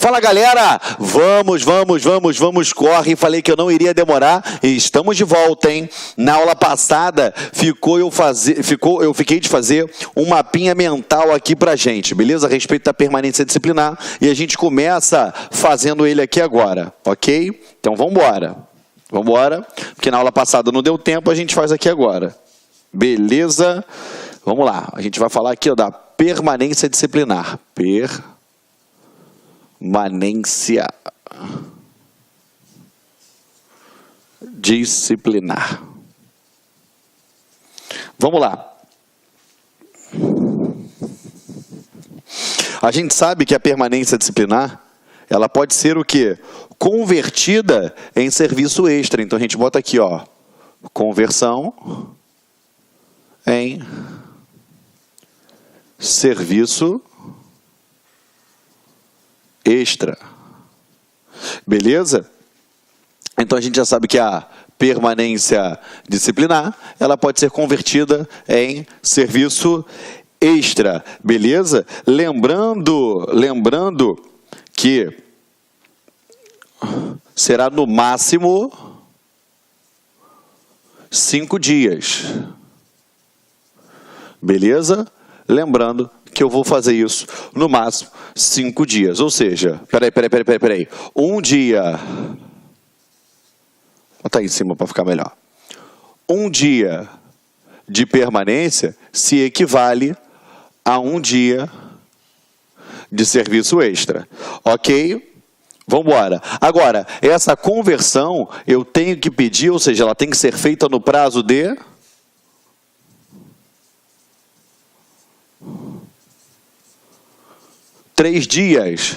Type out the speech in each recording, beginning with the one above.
Fala, galera! Vamos, corre. Falei que eu não iria demorar e estamos de volta, hein? Na aula passada, eu fiquei de fazer um mapinha mental aqui pra gente, beleza? A respeito da permanência disciplinar. E a gente começa fazendo ele aqui agora, ok? Então, vamos embora, porque na aula passada não deu tempo, a gente faz aqui agora. Beleza? Vamos lá. A gente vai falar aqui, ó, da permanência disciplinar. Permanência disciplinar. Vamos lá. A gente sabe que a permanência disciplinar, ela pode ser o quê? Convertida em serviço extra. Então, a gente bota aqui, ó, conversão em serviço extra. Beleza? Então, a gente já sabe que a permanência disciplinar, ela pode ser convertida em serviço extra. Beleza? Lembrando que será no máximo 5 dias. Beleza? Lembrando que eu vou fazer isso no máximo 5 dias. Ou seja, peraí. Um dia... Vou botar aí em cima para ficar melhor. Um dia de permanência se equivale a um dia de serviço extra. Ok? Vamos embora. Agora, essa conversão eu tenho que pedir, ou seja, ela tem que ser feita no prazo de... 3 dias.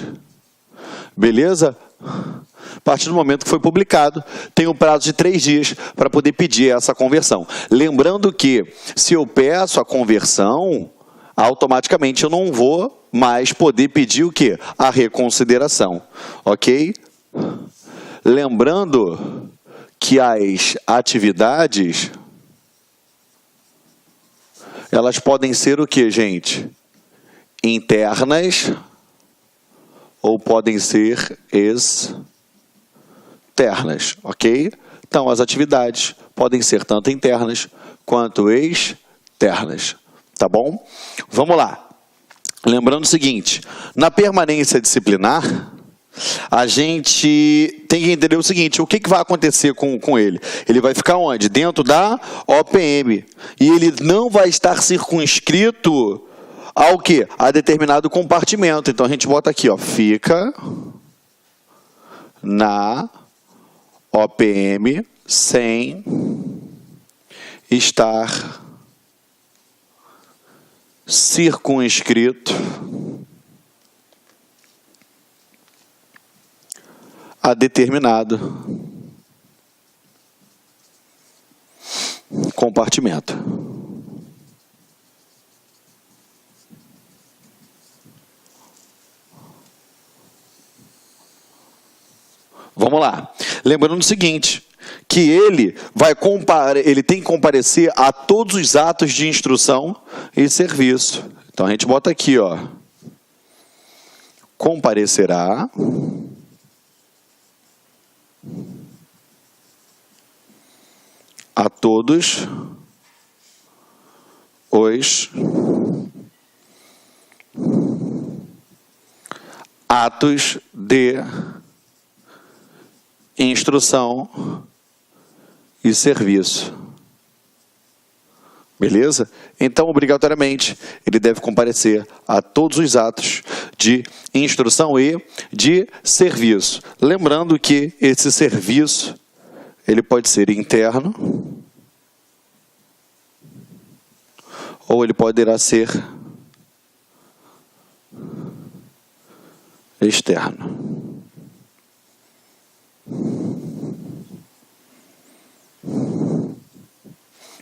Beleza? A partir do momento que foi publicado, tem um prazo de 3 dias para poder pedir essa conversão. Lembrando que, se eu peço a conversão, automaticamente eu não vou mais poder pedir o quê? A reconsideração. Ok? Lembrando que as atividades, elas podem ser o quê, gente? Internas ou podem ser externas, ok? Então, as atividades podem ser tanto internas quanto externas, tá bom? Vamos lá. Lembrando o seguinte, na permanência disciplinar, a gente tem que entender o seguinte, o que vai acontecer com ele? Ele vai ficar onde? Dentro da OPM. E ele não vai estar circunscrito ao quê? A determinado compartimento. Então, a gente bota aqui, ó, fica na OPM sem estar circunscrito a determinado compartimento. Vamos lá. Lembrando o seguinte, que ele tem que comparecer a todos os atos de instrução e serviço. Então, a gente bota aqui, ó, comparecerá a todos os atos de instrução e serviço. Beleza? Então, obrigatoriamente, ele deve comparecer a todos os atos de instrução e de serviço. Lembrando que esse serviço, ele pode ser interno ou ele poderá ser externo.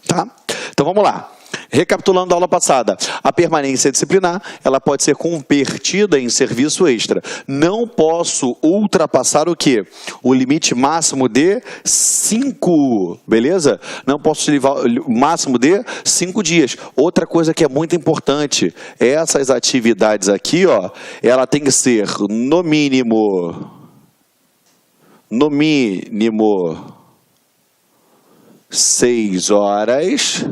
Tá? Então, vamos lá. Recapitulando a aula passada, a permanência disciplinar, ela pode ser convertida em serviço extra. Não posso ultrapassar o quê? O limite máximo de 5, beleza? Não posso levar o máximo de 5 dias. Outra coisa que é muito importante, essas atividades aqui, ó, ela tem que ser no mínimo 6 horas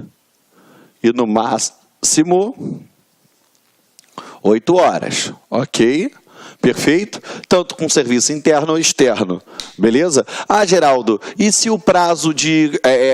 e no máximo 8 horas, ok? Perfeito? Tanto com serviço interno ou externo, beleza? Ah, Geraldo, e se o prazo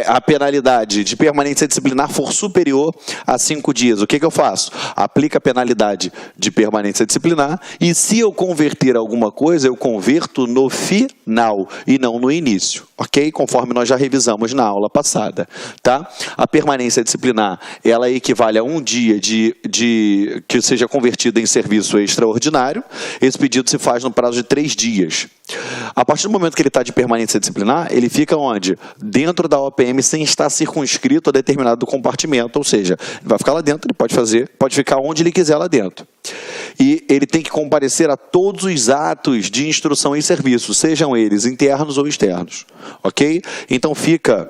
a penalidade de permanência disciplinar for superior a 5 dias, o que eu faço? Aplica a penalidade de permanência disciplinar e se eu converter alguma coisa, eu converto no final e não no início, ok? Conforme nós já revisamos na aula passada, tá? A permanência disciplinar, ela equivale a um dia que seja convertido em serviço extraordinário. Esse pedido se faz no prazo de 3 dias. A partir do momento que ele está de permanência disciplinar, ele fica onde? Dentro da OPM sem estar circunscrito a determinado compartimento, ou seja, ele vai ficar lá dentro, ele pode ficar onde ele quiser lá dentro. E ele tem que comparecer a todos os atos de instrução e serviço, sejam eles internos ou externos, ok? Então fica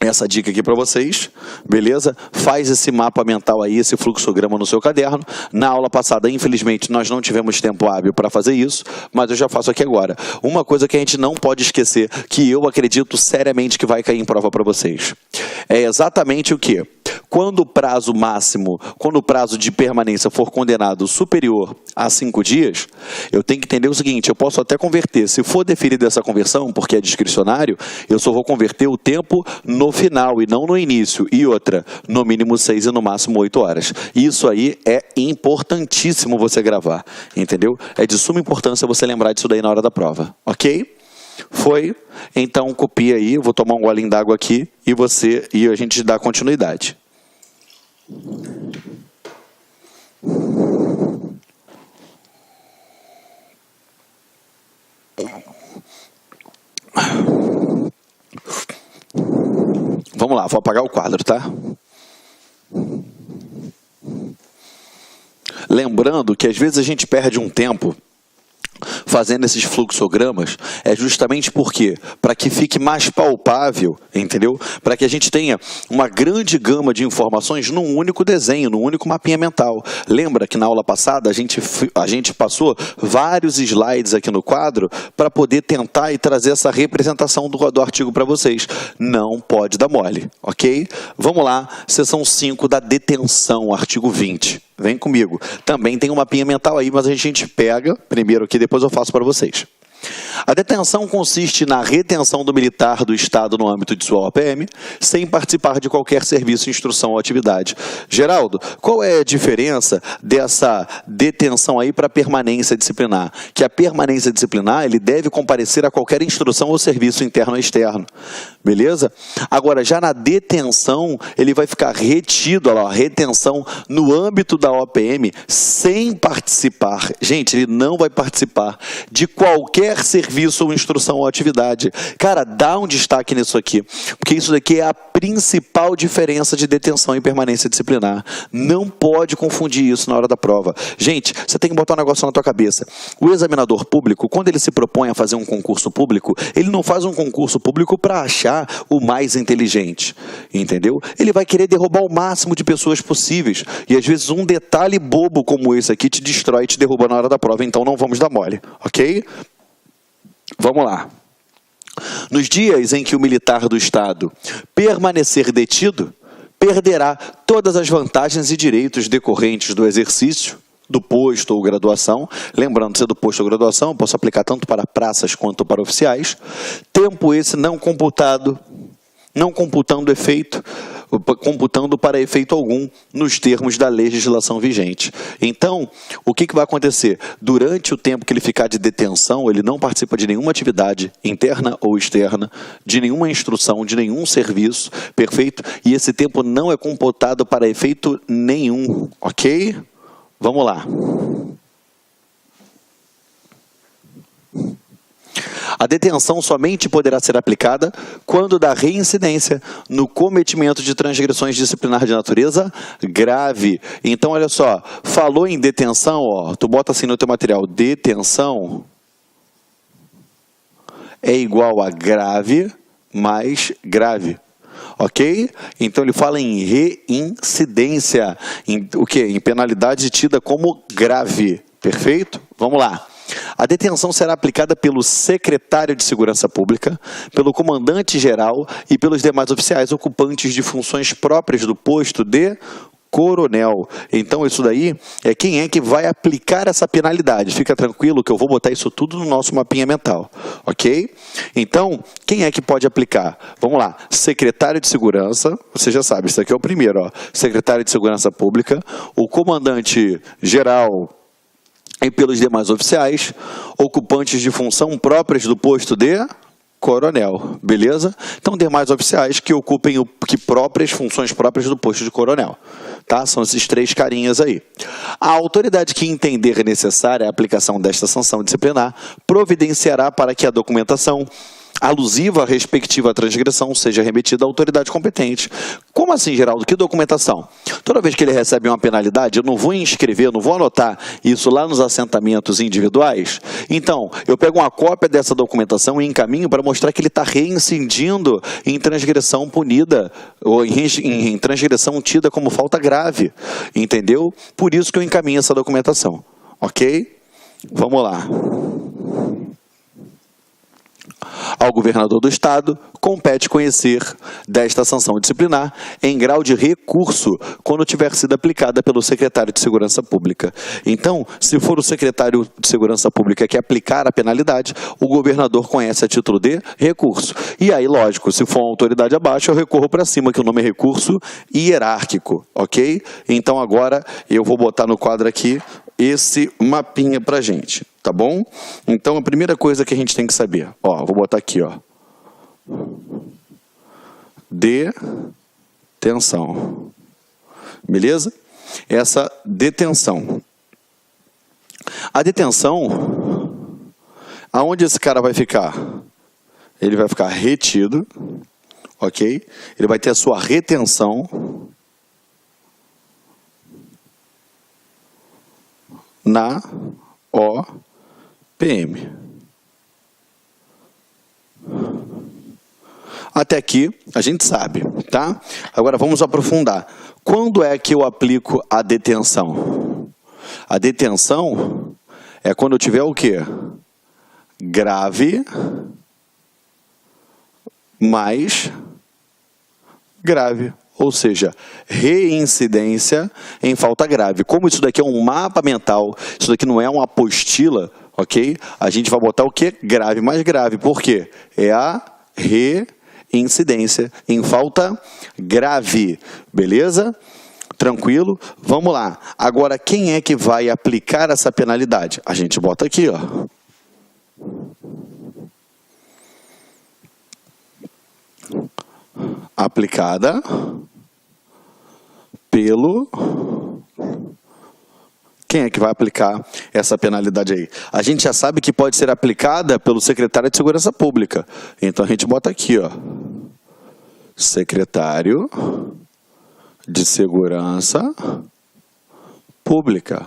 essa dica aqui para vocês, beleza? Faz esse mapa mental aí, esse fluxograma no seu caderno. Na aula passada, infelizmente, nós não tivemos tempo hábil para fazer isso, mas eu já faço aqui agora. Uma coisa que a gente não pode esquecer, que eu acredito seriamente que vai cair em prova para vocês, é exatamente o quê? Quando o prazo máximo, quando o prazo de permanência for condenado superior a 5 dias, eu tenho que entender o seguinte, eu posso até converter, se for deferida essa conversão, porque é discricionário, eu só vou converter o tempo no final e não no início. E outra, no mínimo 6 e no máximo 8 horas. Isso aí é importantíssimo você gravar, entendeu? É de suma importância você lembrar disso daí na hora da prova, ok? Foi? Então copia aí, eu vou tomar um golinho d'água aqui e a gente dá continuidade. Vamos lá, vou apagar o quadro, tá? Lembrando que às vezes a gente perde um tempo fazendo esses fluxogramas, é justamente porque, para que fique mais palpável, entendeu? Para que a gente tenha uma grande gama de informações num único desenho, num único mapinha mental. Lembra que na aula passada a gente passou vários slides aqui no quadro para poder tentar e trazer essa representação do artigo para vocês. Não pode dar mole, ok? Vamos lá, seção 5 da detenção, artigo 20. Vem comigo. Também tem um mapinha mental aí, mas a gente pega primeiro aqui, depois eu faço para vocês. A detenção consiste na retenção do militar do Estado no âmbito de sua OPM, sem participar de qualquer serviço, instrução ou atividade. Geraldo, qual é a diferença dessa detenção aí para permanência disciplinar? Que a permanência disciplinar, ele deve comparecer a qualquer instrução ou serviço interno ou externo. Beleza? Agora, já na detenção, ele vai ficar retido, olha lá, retenção no âmbito da OPM, sem participar. Gente, ele não vai participar de qualquer serviço ou instrução ou atividade. Cara, dá um destaque nisso aqui, porque isso daqui é a principal diferença de detenção e permanência disciplinar. Não pode confundir isso na hora da prova. Gente, você tem que botar um negócio na tua cabeça. O examinador público, quando ele se propõe a fazer um concurso público, ele não faz um concurso público para achar o mais inteligente, entendeu? Ele vai querer derrubar o máximo de pessoas possíveis, e às vezes um detalhe bobo como esse aqui te destrói e te derruba na hora da prova, então não vamos dar mole, ok? Vamos lá. Nos dias em que o militar do Estado permanecer detido, perderá todas as vantagens e direitos decorrentes do exercício do posto ou graduação. Lembrando, se é do posto ou graduação, eu posso aplicar tanto para praças quanto para oficiais. Tempo esse não computando computando para efeito algum nos termos da legislação vigente. Então, o que vai acontecer? Durante o tempo que ele ficar de detenção, ele não participa de nenhuma atividade interna ou externa, de nenhuma instrução, de nenhum serviço, perfeito? E esse tempo não é computado para efeito nenhum, ok? Vamos lá. A detenção somente poderá ser aplicada quando da reincidência no cometimento de transgressões disciplinares de natureza grave. Então, olha só, falou em detenção, ó, tu bota assim no teu material, detenção é igual a grave mais grave. Ok? Então ele fala em reincidência, o quê? Em penalidade tida como grave. Perfeito? Vamos lá. A detenção será aplicada pelo secretário de Segurança Pública, pelo comandante-geral e pelos demais oficiais ocupantes de funções próprias do posto de coronel. Então isso daí é quem é que vai aplicar essa penalidade. Fica tranquilo que eu vou botar isso tudo no nosso mapinha mental, ok? Então, quem é que pode aplicar? Vamos lá, secretário de segurança, você já sabe, isso aqui é o primeiro, ó. Secretário de Segurança Pública, o comandante geral e pelos demais oficiais, ocupantes de função próprias do posto de coronel, beleza? Então, demais oficiais que ocupem funções próprias do posto de coronel, tá? São esses três carinhas aí. A autoridade que entender necessária a aplicação desta sanção disciplinar providenciará para que a documentação alusiva à respectiva transgressão seja remetida à autoridade competente. Como assim, Geraldo? Que documentação? Toda vez que ele recebe uma penalidade, eu não vou inscrever, não vou anotar isso lá nos assentamentos individuais. Então, eu pego uma cópia dessa documentação e encaminho para mostrar que ele está reincidindo em transgressão punida, ou em transgressão tida como falta grave. Entendeu? Por isso que eu encaminho essa documentação. Ok? Vamos lá. Ao governador do Estado, compete conhecer desta sanção disciplinar em grau de recurso, quando tiver sido aplicada pelo secretário de Segurança Pública. Então, se for o secretário de Segurança Pública que aplicar a penalidade, o governador conhece a título de recurso. E aí, lógico, se for uma autoridade abaixo, eu recorro para cima, que o nome é recurso hierárquico, ok? Então, agora, eu vou botar no quadro aqui esse mapinha para a gente, tá bom? Então, a primeira coisa que a gente tem que saber, ó, vou botar aqui, ó. Detenção. Beleza? Essa detenção. A detenção, aonde esse cara vai ficar? Ele vai ficar retido, ok? Ele vai ter a sua retenção na OPM. Até aqui a gente sabe, tá? Agora vamos aprofundar. Quando é que eu aplico a detenção? A detenção é quando eu tiver o quê? Grave mais grave. Ou seja, reincidência em falta grave. Como isso daqui é um mapa mental, isso daqui não é uma apostila, ok? A gente vai botar o quê? Grave mais grave. Por quê? É a reincidência em falta grave. Beleza? Tranquilo? Vamos lá. Agora, quem é que vai aplicar essa penalidade? A gente bota aqui, ó. Aplicada pelo... Quem é que vai aplicar essa penalidade aí? A gente já sabe que pode ser aplicada pelo secretário de Segurança Pública. Então a gente bota aqui, ó. Secretário de Segurança Pública.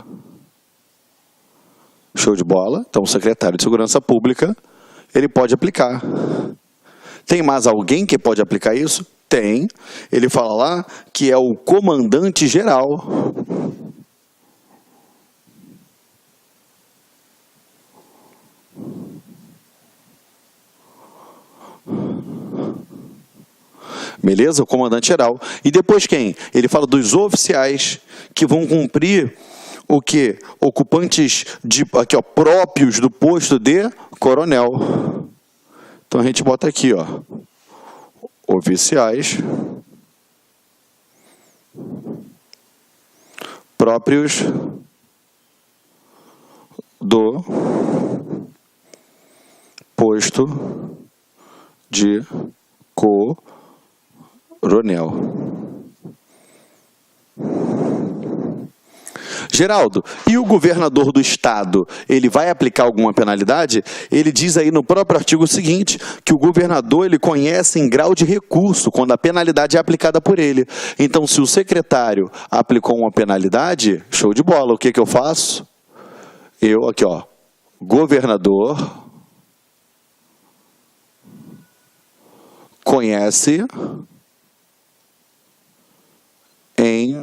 Show de bola? Então o secretário de Segurança Pública, ele pode aplicar. Tem mais alguém que pode aplicar isso? Tem. Ele fala lá que é o comandante geral. Beleza? O comandante geral. E depois quem? Ele fala dos oficiais que vão cumprir o quê? Ocupantes aqui, ó, próprios do posto de coronel. Então a gente bota aqui, ó. Oficiais próprios do posto de coronel. Geraldo, e o governador do estado, ele vai aplicar alguma penalidade? Ele diz aí no próprio artigo o seguinte, que o governador ele conhece em grau de recurso, quando a penalidade é aplicada por ele. Então, se o secretário aplicou uma penalidade, show de bola, o que que eu faço? Eu aqui, ó, governador conhece em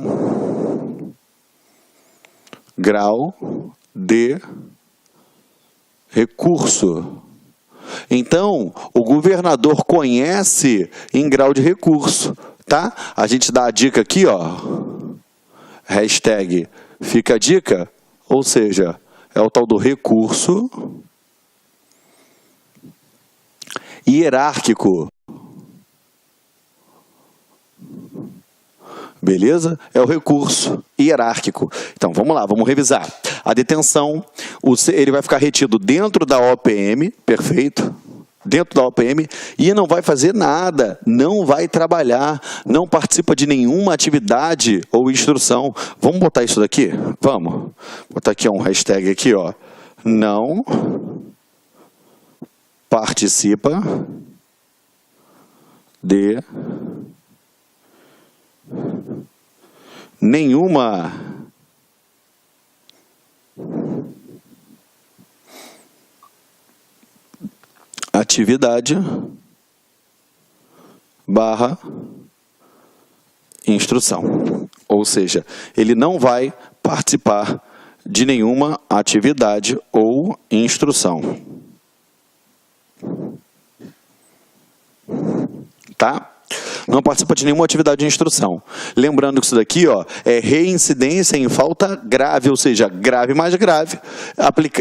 grau de recurso. Então, o governador conhece em grau de recurso, tá? A gente dá a dica aqui, ó, hashtag fica a dica, ou seja, é o tal do recurso hierárquico. Beleza? É o recurso hierárquico. Então, vamos lá, vamos revisar. A detenção, ele vai ficar retido dentro da OPM, perfeito? Dentro da OPM, e não vai fazer nada, não vai trabalhar, não participa de nenhuma atividade ou instrução. Vamos botar isso daqui? Vamos. Botar aqui um hashtag aqui, ó. Não participa de nenhuma atividade barra instrução. Ou seja, ele não vai participar de nenhuma atividade ou instrução. Tá? Não participa de nenhuma atividade de instrução. Lembrando que isso daqui, ó, é reincidência em falta grave, ou seja, grave mais grave,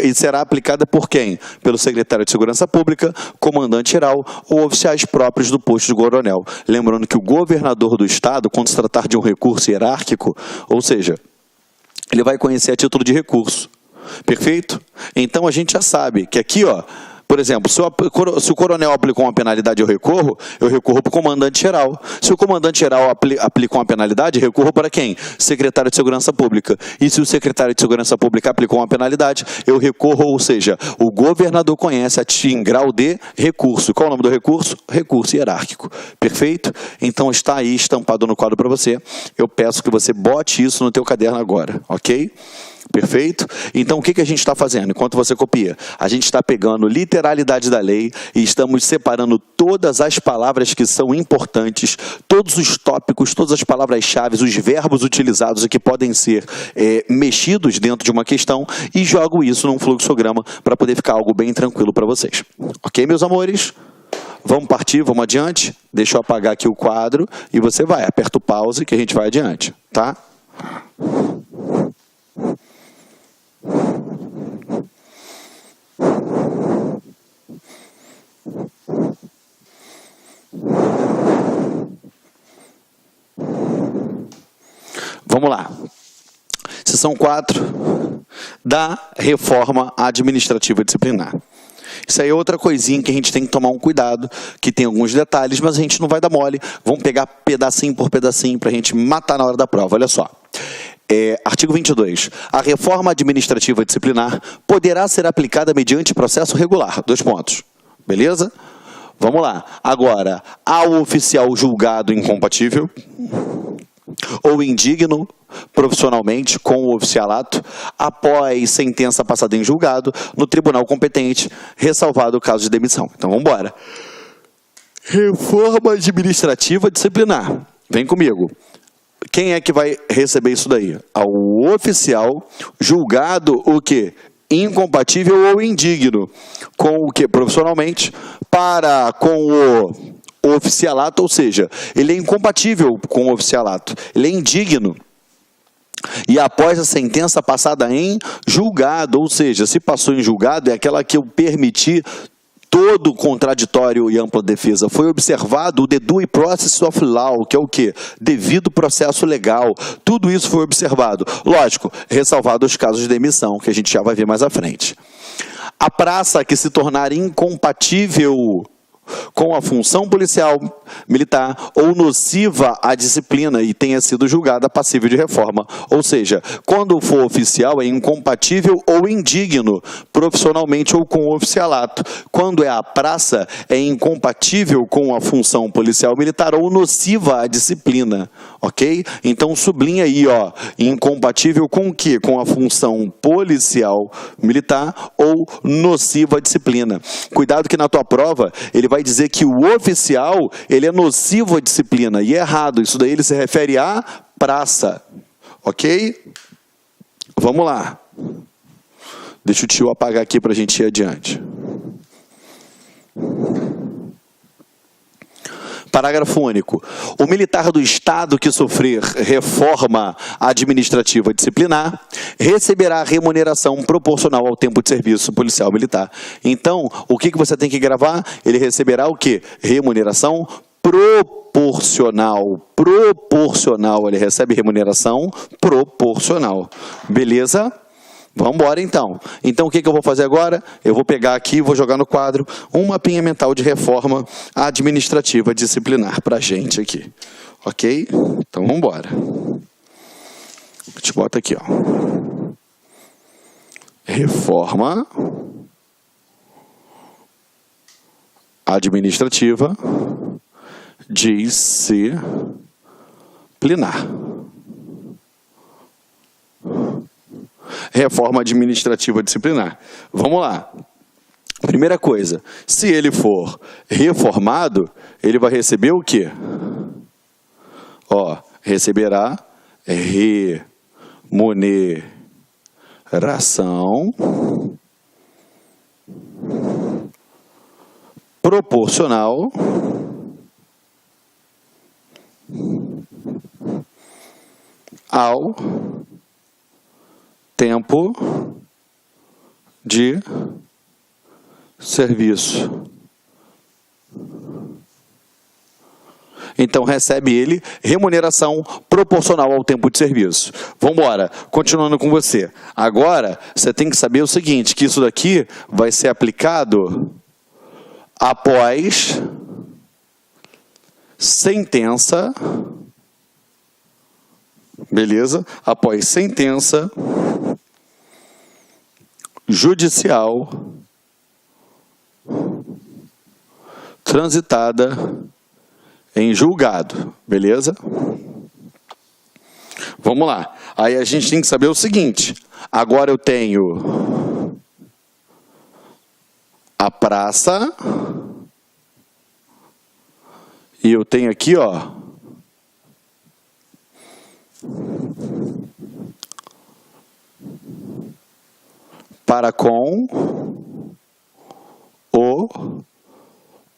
e será aplicada por quem? Pelo secretário de Segurança Pública, comandante-geral ou oficiais próprios do posto de coronel. Lembrando que o governador do estado, quando se tratar de um recurso hierárquico, ou seja, ele vai conhecer a título de recurso. Perfeito? Então a gente já sabe que aqui, ó, por exemplo, se o coronel aplicou uma penalidade, eu recorro para o comandante-geral. Se o comandante-geral aplicou uma penalidade, recorro para quem? Secretário de Segurança Pública. E se o secretário de Segurança Pública aplicou uma penalidade, eu recorro, ou seja, o governador conhece em grau de recurso. Qual é o nome do recurso? Recurso hierárquico. Perfeito? Então está aí estampado no quadro para você. Eu peço que você bote isso no teu caderno agora, ok? Perfeito? Então, o que a gente está fazendo? Enquanto você copia, a gente está pegando literalidade da lei e estamos separando todas as palavras que são importantes, todos os tópicos, todas as palavras-chave, os verbos utilizados e que podem ser mexidos dentro de uma questão e jogo isso num fluxograma para poder ficar algo bem tranquilo para vocês. Ok, meus amores? Vamos partir, vamos adiante? Deixa eu apagar aqui o quadro e você vai, aperta o pause que a gente vai adiante, tá? Vamos lá. Seção 4 da reforma administrativa disciplinar. Isso aí é outra coisinha que a gente tem que tomar um cuidado, que tem alguns detalhes, mas a gente não vai dar mole. Vamos pegar pedacinho por pedacinho para a gente matar na hora da prova. Olha só. Artigo 22. A reforma administrativa disciplinar poderá ser aplicada mediante processo regular. 2 pontos. Beleza? Vamos lá. Agora, ao oficial julgado incompatível ou indigno profissionalmente com o oficialato, após sentença passada em julgado, no tribunal competente, ressalvado o caso de demissão. Então, vamos embora. Reforma administrativa disciplinar. Vem comigo. Quem é que vai receber isso daí? O oficial julgado o quê? Incompatível ou indigno com o que? Profissionalmente, com o oficialato, ou seja, ele é incompatível com o oficialato, ele é indigno. E após a sentença passada em julgado, ou seja, se passou em julgado, é aquela que eu permiti todo contraditório e ampla defesa. Foi observado o the due process of law, que é o quê? Devido processo legal. Tudo isso foi observado. Lógico, ressalvado os casos de demissão, que a gente já vai ver mais à frente. A praça que se tornar incompatível com a função policial militar ou nociva à disciplina e tenha sido julgada passível de reforma. Ou seja, quando for oficial é incompatível ou indigno profissionalmente ou com o oficialato. Quando é a praça é incompatível com a função policial militar ou nociva à disciplina, ok? Então sublinha aí, ó, incompatível com o quê? Com a função policial militar ou nociva à disciplina. Cuidado que na tua prova ele vai dizer que o oficial ele é nocivo à disciplina e é errado. Isso daí ele se refere à praça, ok? Vamos lá. Deixa o tio apagar aqui para a gente ir adiante. Parágrafo único. O militar do Estado que sofrer reforma administrativa disciplinar receberá remuneração proporcional ao tempo de serviço policial militar. Então, o que você tem que gravar? Ele receberá o quê? Remuneração proporcional. Proporcional. Ele recebe remuneração proporcional. Beleza? Vamos embora então. Então o que eu vou fazer agora? Eu vou pegar aqui e vou jogar no quadro um mapinha mental de reforma administrativa disciplinar para a gente aqui. Ok? Então vamos embora. A gente bota aqui, ó. Reforma administrativa disciplinar. Reforma administrativa disciplinar. Vamos lá. Primeira coisa, se ele for reformado, ele vai receber o quê? Ó, receberá remuneração proporcional ao tempo de serviço. Então, recebe ele remuneração proporcional ao tempo de serviço. Vamos embora, continuando com você. Agora, você tem que saber o seguinte, que isso daqui vai ser aplicado após sentença, beleza? Após sentença judicial transitada em julgado, beleza? Vamos lá. Aí a gente tem que saber o seguinte. Agora eu tenho a praça e eu tenho aqui, ó, para com o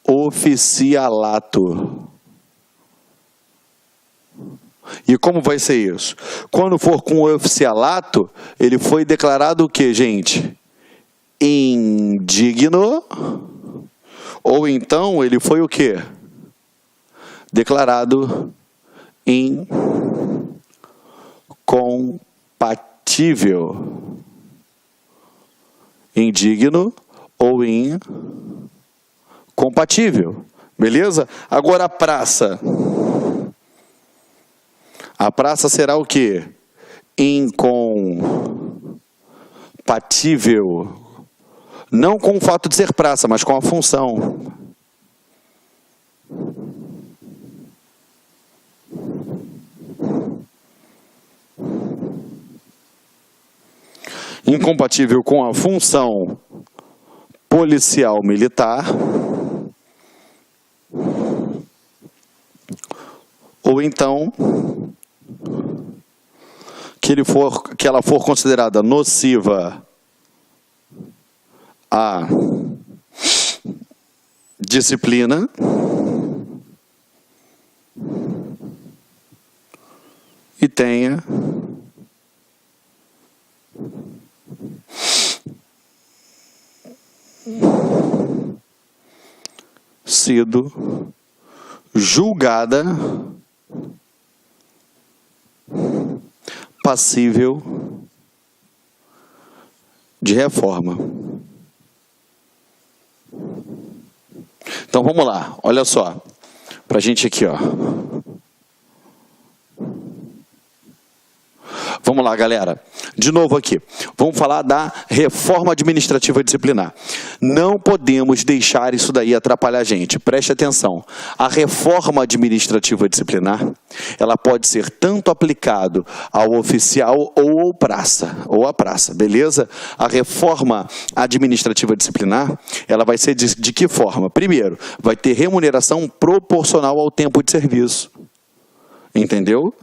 oficialato. E como vai ser isso? Quando for com o oficialato, ele foi declarado o que, gente? Indigno. Ou então ele foi o que? Declarado incompatível. Indigno ou incompatível. Beleza? Agora a praça. A praça será o quê? Incompatível. Não com o fato de ser praça, mas com a função. Incompatível com a função policial militar ou então que ela for considerada nociva à disciplina e tenha sido julgada passível de reforma. Então vamos lá, olha só. Pra gente aqui, ó. Vamos lá, galera. De novo aqui. Vamos falar da reforma administrativa disciplinar. Não podemos deixar isso daí atrapalhar a gente. Preste atenção. A reforma administrativa disciplinar, ela pode ser tanto aplicado ao oficial ou à praça, beleza? A reforma administrativa disciplinar, ela vai ser de que forma? Primeiro, vai ter remuneração proporcional ao tempo de serviço. Entendeu?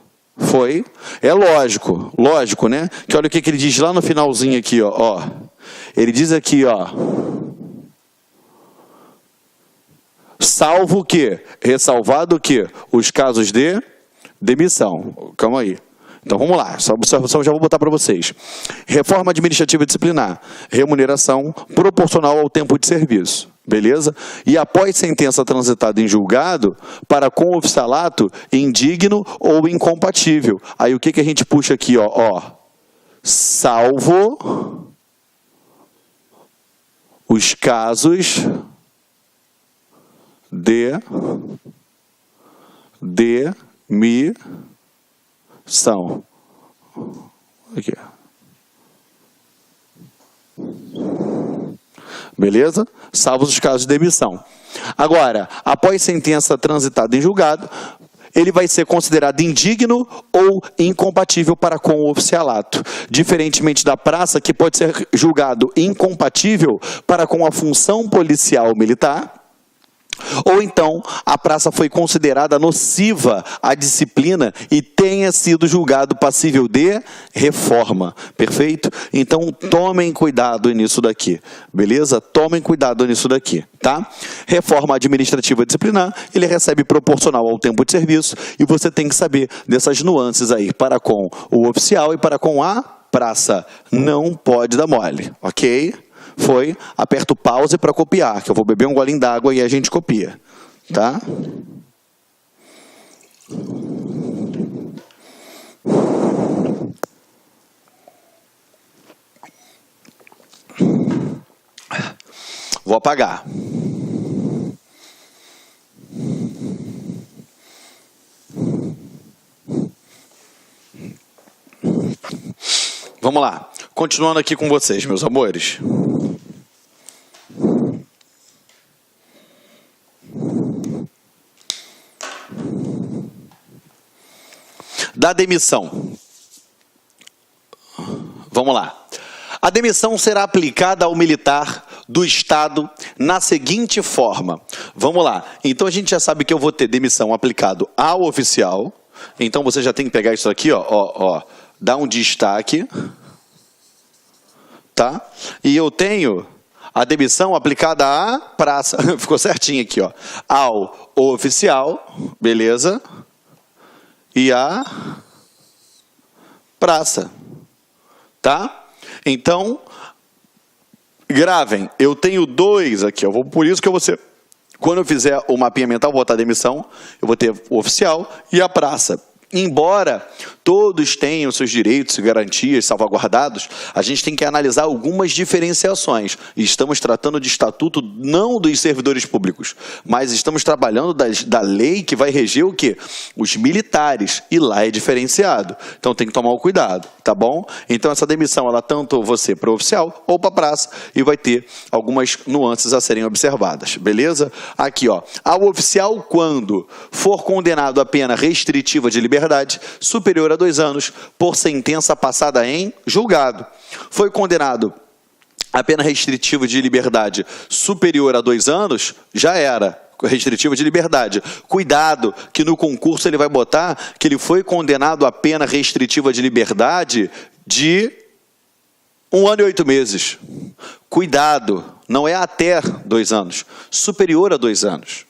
Foi. É lógico, né? Que olha o que ele diz lá no finalzinho aqui, ó. Ele diz aqui, ó. Salvo o quê? Ressalvado o quê? Os casos de demissão. Calma aí. Então vamos lá, só já vou botar para vocês. Reforma administrativa disciplinar. Remuneração proporcional ao tempo de serviço. Beleza? E após sentença transitada em julgado, para com oficialato indigno ou incompatível. Aí o que a gente puxa aqui, ó? Salvo os casos de demissão. Aqui. Beleza? Salvo os casos de demissão. Agora, após sentença transitada em julgado, ele vai ser considerado indigno ou incompatível para com o oficialato. Diferentemente da praça, que pode ser julgado incompatível para com a função policial militar, ou então a praça foi considerada nociva à disciplina e tenha sido julgado passível de reforma. Perfeito? Então tomem cuidado nisso daqui. Beleza? Tomem cuidado nisso daqui. Tá? Reforma administrativa disciplinar, ele recebe proporcional ao tempo de serviço e você tem que saber dessas nuances aí para com o oficial e para com a praça. Não pode dar mole. Ok? Foi, aperta o pause para copiar, que eu vou beber um golinho d'água e a gente copia, tá? Vou apagar. Vamos lá, continuando aqui com vocês, meus amores. Da demissão. Vamos lá. A demissão será aplicada ao militar do Estado na seguinte forma. Vamos lá. Então a gente já sabe que eu vou ter demissão aplicado ao oficial. Então você já tem que pegar isso aqui, ó. Dá um destaque. Tá? E eu tenho a demissão aplicada à praça. Ficou certinho aqui, ó. Ao oficial. Beleza? E a praça, tá? Então, gravem, eu tenho dois aqui, por isso que eu vou ser, quando eu fizer o mapinha mental, vou botar a demissão, eu vou ter o oficial e a praça. Embora todos tenham seus direitos e garantias salvaguardados, a gente tem que analisar algumas diferenciações. E estamos tratando de estatuto não dos servidores públicos, mas estamos trabalhando da lei que vai reger o quê? Os militares. E lá é diferenciado. Então tem que tomar o cuidado, tá bom? Então essa demissão, ela tanto você para o oficial ou para a praça, e vai ter algumas nuances a serem observadas, beleza? Aqui, ó. Ao oficial, quando for condenado a pena restritiva de liberdade superior a 2 anos por sentença passada em julgado. Foi condenado a pena restritiva de liberdade superior a 2 anos, já era restritiva de liberdade. Cuidado, que no concurso ele vai botar que ele foi condenado a pena restritiva de liberdade de 1 ano e 8 meses. Cuidado, não é até 2 anos, superior a 2 anos.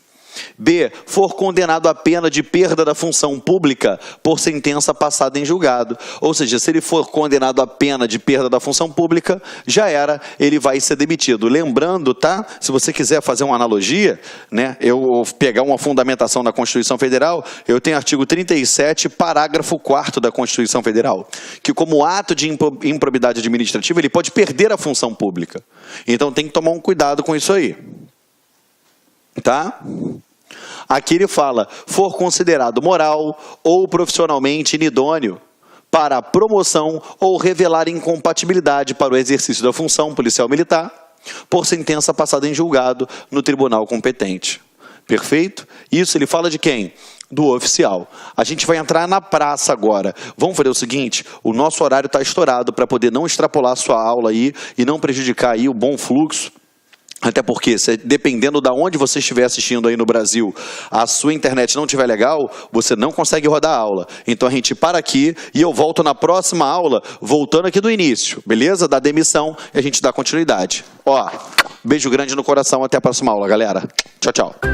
B. For condenado a pena de perda da função pública por sentença passada em julgado. Ou seja, se ele for condenado a pena de perda da função pública, já era, ele vai ser demitido. Lembrando, tá? Se você quiser fazer uma analogia, né? Eu pegar uma fundamentação da Constituição Federal, eu tenho artigo 37, parágrafo 4º da Constituição Federal, que como ato de improbidade administrativa, ele pode perder a função pública. Então tem que tomar um cuidado com isso aí. tá? Aqui ele fala, for considerado moral ou profissionalmente inidôneo para a promoção ou revelar incompatibilidade para o exercício da função policial militar, por sentença passada em julgado no tribunal competente. Perfeito? Isso ele fala de quem? Do oficial. A gente vai entrar na praça agora. Vamos fazer o seguinte, o nosso horário está estourado para poder não extrapolar a sua aula aí e não prejudicar aí o bom fluxo. Até porque, dependendo de onde você estiver assistindo aí no Brasil, a sua internet não estiver legal, você não consegue rodar a aula. Então a gente para aqui e eu volto na próxima aula, voltando aqui do início, beleza? Da demissão e a gente dá continuidade. Ó, beijo grande no coração, até a próxima aula, galera. Tchau, tchau.